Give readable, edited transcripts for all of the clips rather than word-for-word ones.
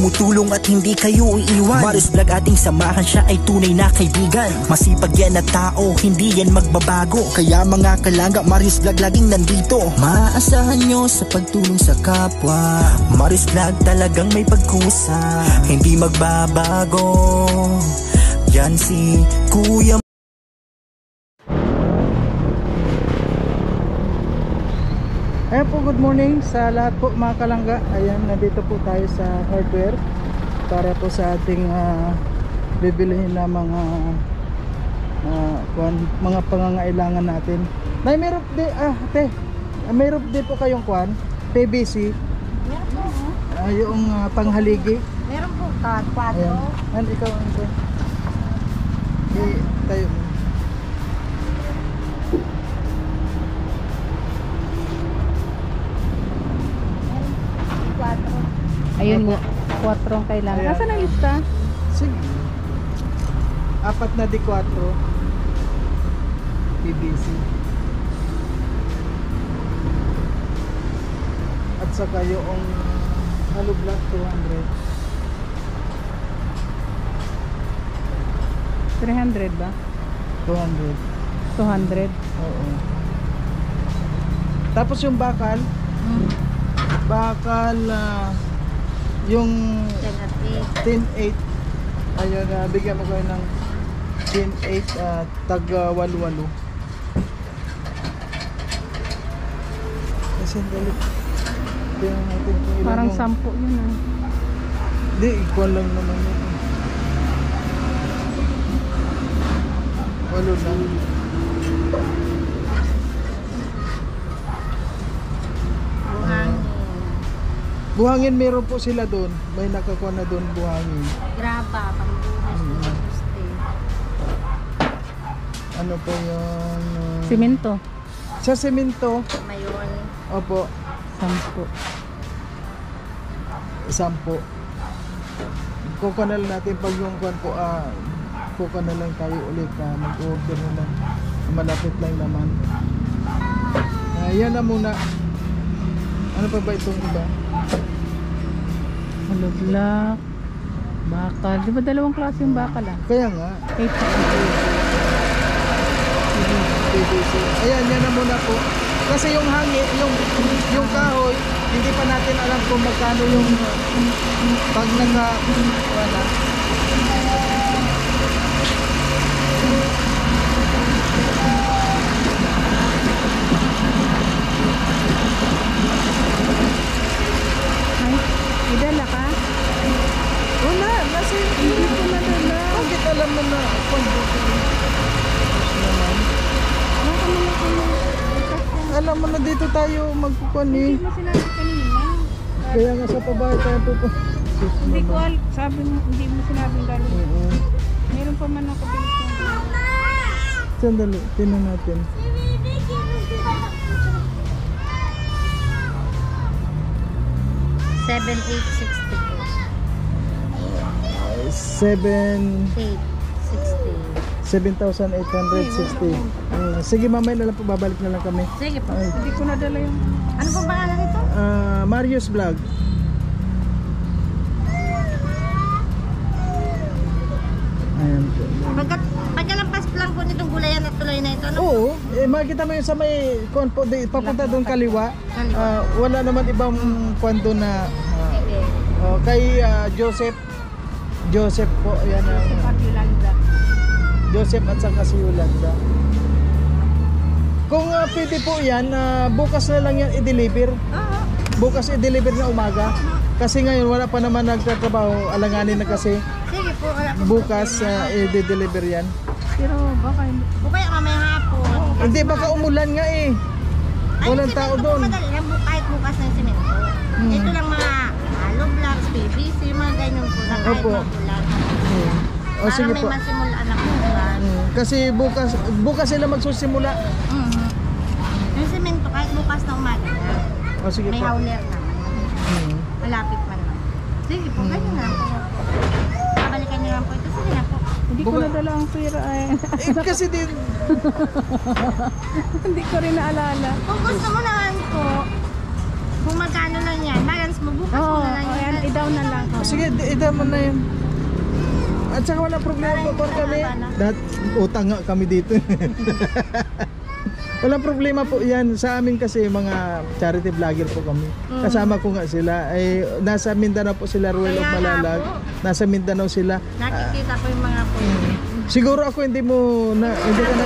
tumutulong at hindi kayo iiwan. Marius Vlog ating samahan, siya ay tunay na kaibigan. Masipag yan na tao, hindi yan magbabago. Kaya mga kalangga, Marius Vlog laging nandito. Maaasahan nyo sa pagtulong sa kapwa. Marius Vlog talagang may pagkusa, hindi magbabago. Yan si Kuya. Ayan po, good morning sa lahat po mga kalangga. Ayan, nandito po tayo sa hardware para po sa ating bibilihin na mga pangangailangan natin. Nay, meron di meron din po kayong PVC. Meron po. Yung panghaligi. Meron po, 4. Ayan, ikaw ano? Tayo. Ayun nga, 4 ang kailangan. Ayan. Nasaan ang lista? Sige. 4 na di 4 PVC. At saka yung hollow block 200. 300 ba? 200. 200? Oo. Tapos yung bakal, yung 10-8. Ayun, bigyan mo kayo ng 10-8 tag 8-8. Kasi dali. Tingnan natin kung ilan Parang yung... 10 yun ah. Hindi, equal lang naman yun. 8 lang. Buhangin meron po sila doon. May nakakuha na doon buhangin. Graba, pangbuhos. Ano po yung... Simento. Sa semento. Mayon. Opo. 10. Kukuha na lang natin pag yung kuha po. Kukuha na lang tayo ulit. Mag-order na lang. Malapit lang naman. Yan na muna. Ano pa ba itong iba? Hollow block. Bakal. Di ba dalawang klase yung bakal ah? Kaya nga. 8. PVC. Ayan, yan na muna po. Kasi yung hangin, yung kahoy, hindi pa natin alam kung magkano yung pag wala. Idala ka? Wala, kasi hindi ko nadala. Bakit alam mo na alam mo na dito tayo magkukuha Hindi mo sinabi kanina. Kaya nga sa pabahay tayo po. Hindi ko sabi mo, hindi mo sinabing gano'n. Meron pa man ako pinagsasabi. Sandali, tinan natin. $7,860. Sige, mamaya na lang po, babalik na lang kami. Sige po. Hindi ko nadala yung... Ano pong pangalan nito? Marius Vlog. Ayan po. Pagkalampas lang po nitong gulayan at tulay na ito, ano? Oo, makikita mo yun sa may papunta doon kaliwa. Wala naman ibang kwento na kay Joseph po, ayan ang Joseph at saka si Yolanda. Kung pwede po yan, bukas na lang yan i-deliver. Bukas i-deliver na umaga. Kasi ngayon wala pa naman nagtatrabaho, alanganin na kasi. Sige po, bukas i-deliver yan. Pero baka hindi. O kaya mamaya hapon. Hindi, baka umulan nga eh. Walang tao doon. Madali lang kahit bukas ng semento. Ito lang mga hollow blocks, PVC, mga ganyan po na kahit magulan. O sige po. Para may masimulaan ako. Kasi bukas sila magsusimula. Yung semento kahit bukas na umaga. O sige may po. howler naman. Malapit man lang. Sige po, ganyan na po. Babalikan niyo lang po ito. Sige na po. Hindi ko nadala ang pera kasi din. Hindi ko rin naalala. Kung gusto mo naman po, Kung magkano lang yan, balance mo bukas mo na lang yan. I-down na lang. Sige, ida mo na yun. At saka wala problema po kami. Utang nga kami dito. Walang problema po yan. Sa amin kasi mga charity vlogger po kami. Kasama ko nga sila. Ay, nasa Mindanao po sila, Ruel of Kaya nga Malalag. po. Nasa Mindanao sila. Nakikita ko yung mga po. Siguro ako hindi mo na hindi ka na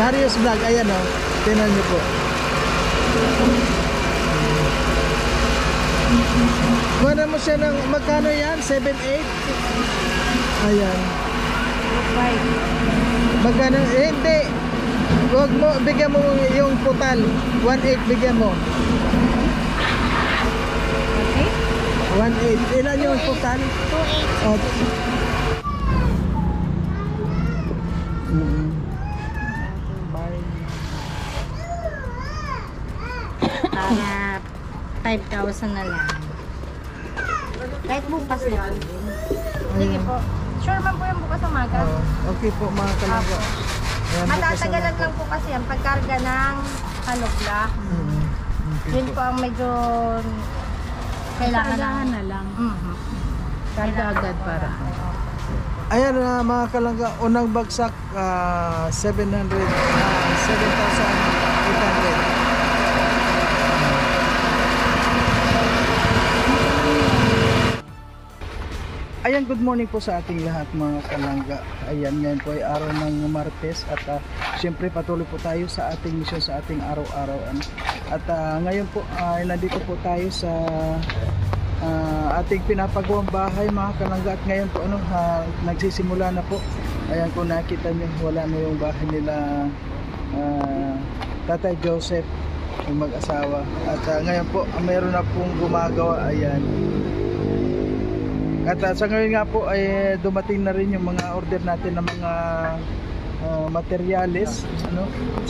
Marius Vlog, ayan o. Tingnan niyo po. Kuha mo siya ng magkano yan? 7-8? Ayan. Magkano? Hindi. Huwag mo, bigyan mo yung putal. 1.8 bigyan mo. 1.8. Ilan yung putal? 2.8. Oh. Para 5,000 na lang. Kahit bukas na po. Sige po. Sure man po yung bukas umaga. Okay po mga kalangga. Ayan, Matatagalan lang po kasi ang pagkarga ng kalugla. Okay Yun po. po ang medyo kailangan Kargahan na lang. Karga agad para. Ayan mga kalangga, unang bagsak 7,800. Ayan, good morning po sa ating lahat mga kalangga. Ayan, ngayon po ay araw ng Martes at siyempre patuloy po tayo sa ating misyon sa ating araw-araw. At ngayon po ay nandito po tayo sa ating pinapagawang bahay mga kalangga. At ngayon po nagsisimula na po. Ayan, kung nakita nyo, wala na yung bahay nila Tatay Joseph, yung mag-asawa. At ngayon po mayroon na pong gumagawa. Ayan. At sa ngayon nga po ay dumating na rin yung mga order natin ng mga materyales.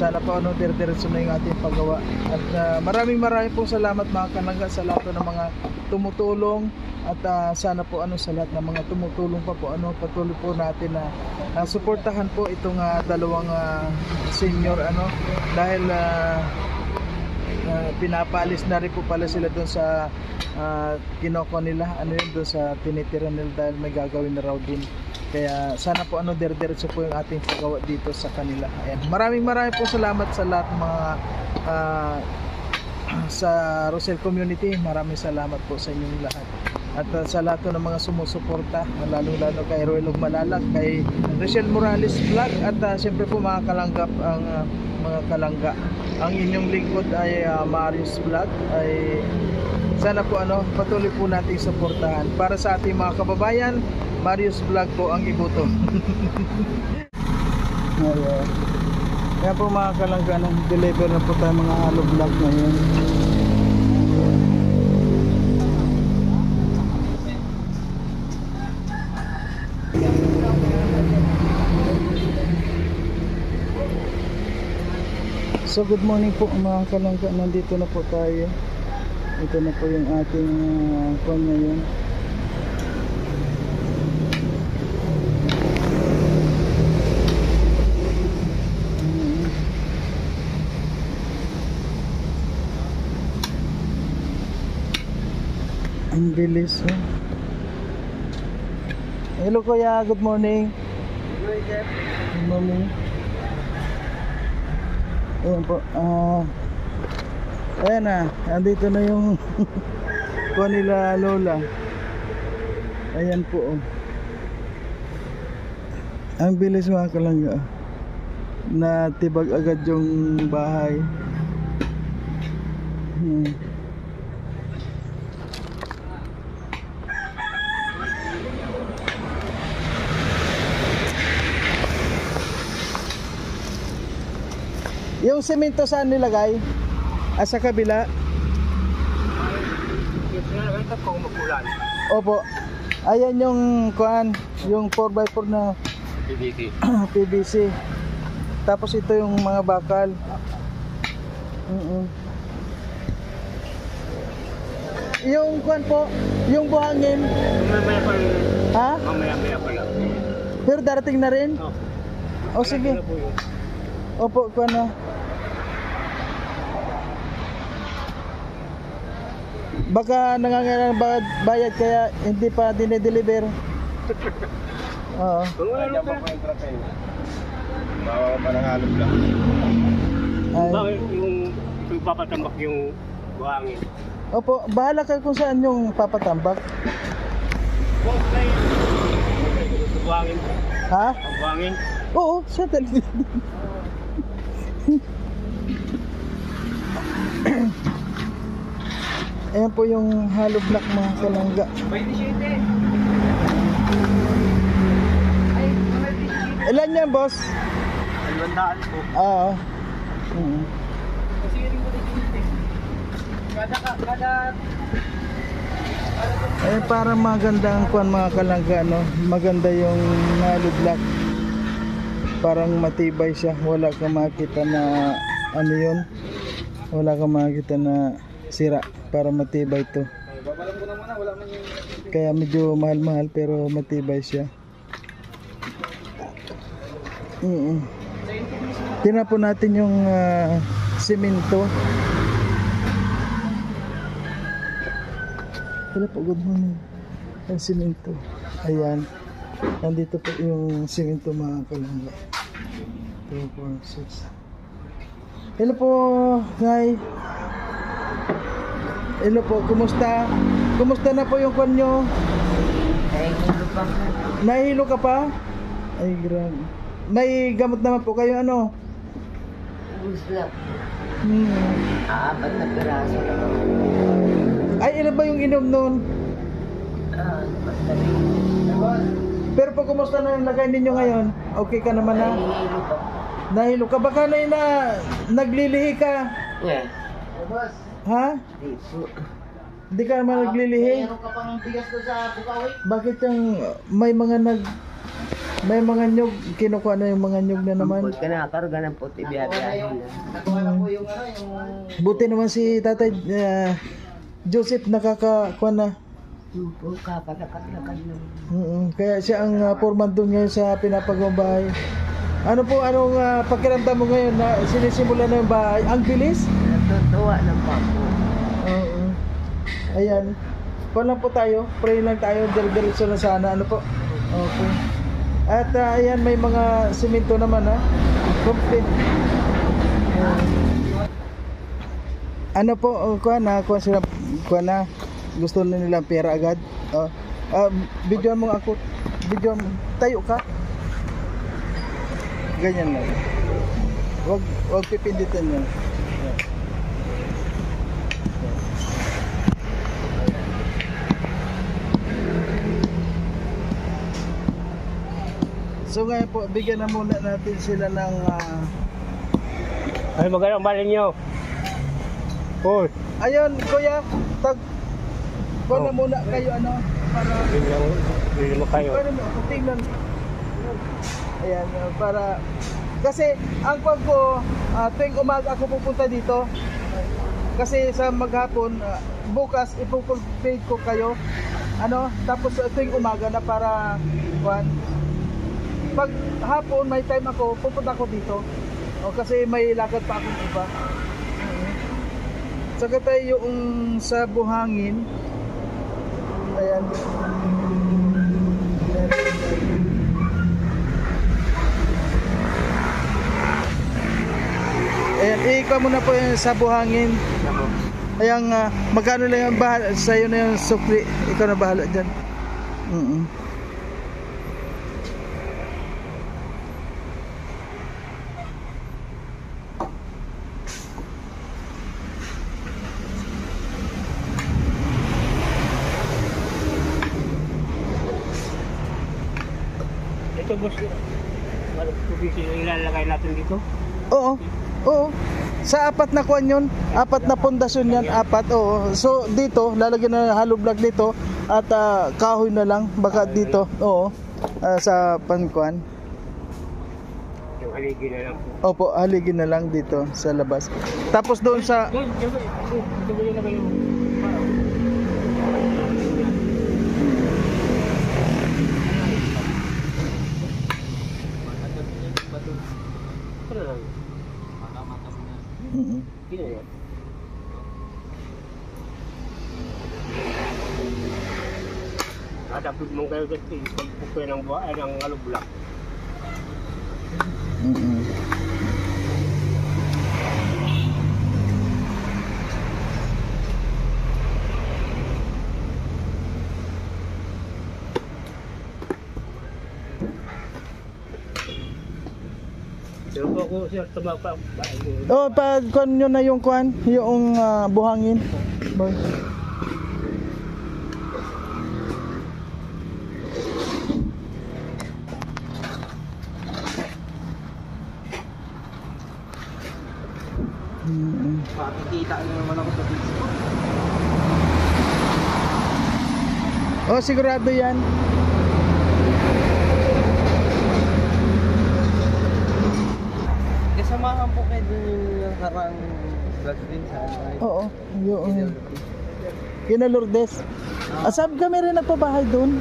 Sana po dire-diretso na yung ating paggawa. At maraming pong salamat mga kalangga sa lahat ng mga tumutulong. At sana po sa lahat ng mga tumutulong pa po patuloy po natin na suportahan po itong dalawang senior dahil pinapalis na rin po pala sila doon sa kinoko nila doon sa tinitira nila dahil may gagawin na raw din. Kaya sana po dire-diretso po yung ating paggawa dito sa kanila. Ayan. Maraming po salamat sa lahat mga sa Rosel Community. Maraming salamat po sa inyong lahat. At sa lahat ng mga sumusuporta, lalo kay Ruel of Malalag, kay Rachel Morales Vlog, at siyempre po mga kalanggap, ang mga kalangga. Ang inyong lingkod ay Marius Vlog. Ay sana po patuloy po nating suportahan. Para sa ating mga kababayan, Marius Vlog po ang iboto. Kaya po mga kalangga, deliver na po tayo mga halo vlog ngayon. So good morning po mga kalangga, nandito na po tayo. Ito na po yung ating phone ngayon. Ang bilis Hello kuya, good morning. Good morning. Ayan po, ayan andito na yung kuha nila lola. Ayan po Ang bilis mga kalangga, natibag agad yung bahay. Yung semento saan nilagay? Sa kabila? Opo. Ayan yung kuan, yung 4x4 na PVC. Tapos ito yung mga bakal. Yung kuan po, yung buhangin. Ha? Mamaya pa lang. Pero darating na rin? O sige. Opo, kuan na. Baka nangangailangan ng bayad kaya hindi pa dinedeliver. Oo. Kung wala naman po yung truck kayo. Bawa pa ng halong lang. Ay. Bakit yung papatambak yung buhangin? Opo, bahala kayo kung saan yung papatambak. Buhangin. Ha? Ang buhangin. Oo, sa talaga. Ayan po yung hollow block mga kalangga. 27. Ilan yan, boss? 200 po. Oo. Kada Eh para maganda ang kuan mga kalangga, no? Maganda yung hollow block. Parang matibay siya. Wala kang makita na ano yun. Wala kang makita na sira. Para matibay to. Kaya medyo mahal-mahal pero matibay siya. Tinapon natin yung simento. Wala po, good morning. Ang simento. Ayan. Nandito po yung simento mga kalangga. 2, 4, 6. Hello po, Nay. Hello po, kumusta? Kumusta na po yung kwan nyo? Nahihilo ka pa? Ay, grabe. May gamot naman po kayo, ano? Gusto. Hmm. 4 na piraso lang. Ay, ilan ba yung inom nun? Pero po, kumusta na yung lagay ninyo ngayon? Okay ka naman na? Nahilo ka? Baka na naglilihi ka? Yeah. Ha? Dito. Hindi ka naman naglilihi? Meron ka pang bigas doon sa Bukawi? Bakit yung may mga nyug, kinukuha na yung mga nyug na naman? Pagka nakakarga ng puti, biyabiyahin na. Nakuha na po yung buti naman si Tatay Joseph nakakakuha na. Yung kapalakat-lakad naman. Kaya siya ang foreman doon ngayon sa pinapagawang bahay. Ano po, anong pakiramdam mo ngayon na sinisimula na yung bahay? Ang bilis? Natutuwa ng papo. Oo. Ayan. Kuha lang po tayo. Pray lang tayo. Diretso na sana. Ano po? Okay. At ayan, may mga simento naman ha. Complete. Ano po? Kuha na. Kuha sila. Kuha na. Gusto na nilang pera agad. Videoan mo ako. Videoan mo. Tayo ka. Ganyan lang. Wag pipinditin yan. So ngayon po, bigyan na muna natin sila ng Ay, magkano ang balin nyo? Hoy. ayun, kuya, kuha na muna kayo ano para Bili mo kayo. ano mo, tingnan. Ayan, para kasi ang pag ko tuwing umaga ako pupunta dito kasi sa maghapon bukas ipupulpate ko kayo ano tapos tuwing umaga na para pag hapon may time ako pupunta ako dito kasi may lakad pa akong iba. Saka tayo yung sa buhangin. Ayan. Ayan, ikaw muna po yung sa buhangin. Ayan, magkano lang yung bahala sa'yo na yung sukli. Ikaw na bahala dyan. Ito boss, tubig ilalagay natin dito. Oo. Oo. Sa apat na kuan yun, apat na pundasyon yan, apat. Oo. So dito, lalagyan na hollow block dito at kahoy na lang baka dito. Oo. Sa pankuan. Yung haligi na lang po. Opo, haligin na lang dito sa labas. Tapos doon sa Ito ba yung lagay mo? tayo pagpupoy ng buhay ng alublak. Pero po ako siya tumapa. Oh, pag kuan nyo na yung kuan, yung buhangin. Boy. Pakikita na naman ako sa Facebook. Oh, sigurado yan. Kasamahan po kayo dun yung nakarang vlog din sa ano. Oo, yung Kina Lourdes. Asab kami rin nagpabahay doon.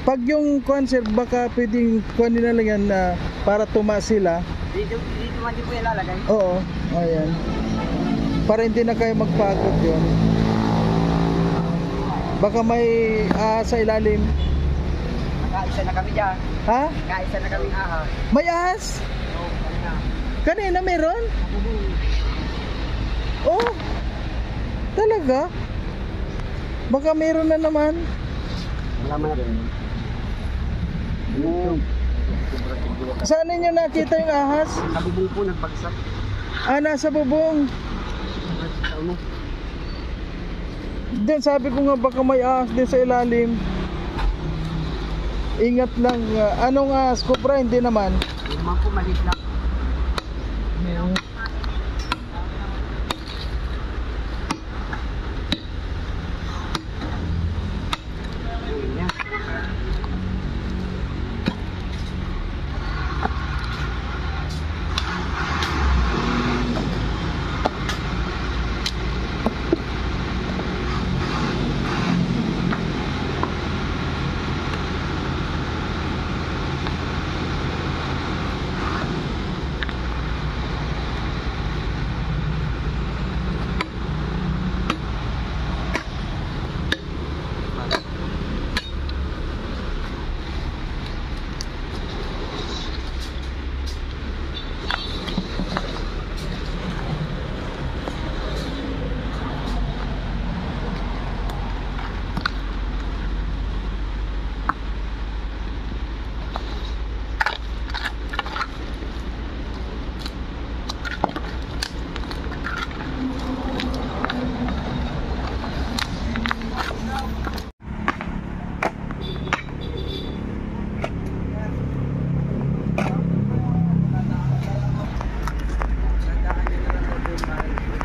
Pag yung kuan sir, baka pwedeng kuan nila lang yan para tumaas sila. Dito man din po ilalagay. Oo, ayan. Para hindi na kayo magpagod yun. Baka may sa ilalim. Nakaisa na kami dyan. Ha? Nakaisa na kami ahas. May ahas? Oo, kanina. Kanina meron? Oh, talaga? Baka meron na naman. Malaman na rin. Saan ninyo nakita yung ahas? Sa bubong po nagbagsak. Nasa bubong. Ano? Din sabi ko nga baka may ahas din sa ilalim. Ingat lang. Anong ahas? Cobra? Hindi naman. Yung mga po maliit lang.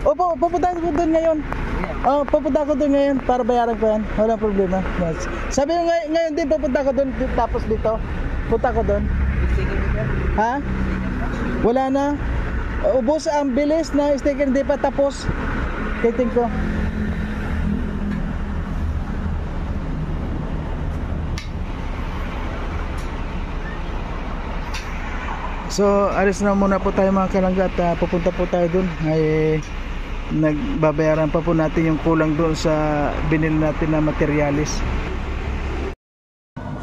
Opo, pupunta ko doon ngayon. Oh, pupunta ko doon ngayon para bayaran ko yan. Walang problema. Yes. Sabi ko ngayon din pupunta ko doon tapos dito. Punta ko doon. Ha? Wala na. Ubos ang bilis na sticker, hindi pa tapos. Titing ko. So, alis na muna po tayo mga kalangga at pupunta po tayo doon. Ay nagbabayaran pa po natin yung kulang doon sa binili natin na materialis.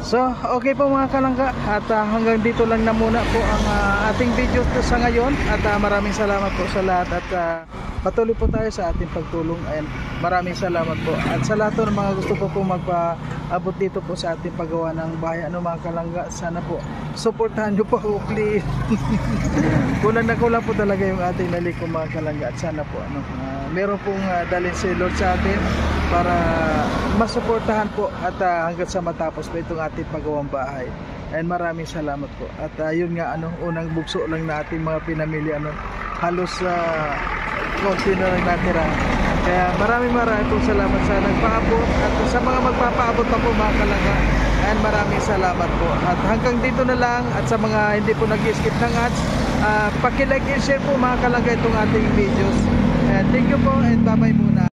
So, okay po mga kalangga at hanggang dito lang na muna po ang ating video sa ngayon at maraming salamat po sa lahat at patuloy po tayo sa ating pagtulong. Ayan, maraming salamat po at sa lahat ng mga gusto po magpaabot dito po sa ating paggawa ng bahay, ano mga kalangga, sana po suportahan nyo po ako please. kulang po talaga yung ating naliko mga kalangga at sana po meron pong dalhin si Lord sa atin para masuportahan po at hanggang sa matapos po itong ating paggawang bahay. And maraming salamat po at yun nga unang bugso lang na ating mga pinamili halos konti na lang natira. Kaya maraming po salamat sa nagpaabot at sa mga magpapaabot pa po mga kalangga. And maraming salamat po. At hanggang dito na lang, at sa mga hindi po nag-skip ng ads, paki-like and share po mga kalangga itong ating videos. And thank you po and bye-bye muna.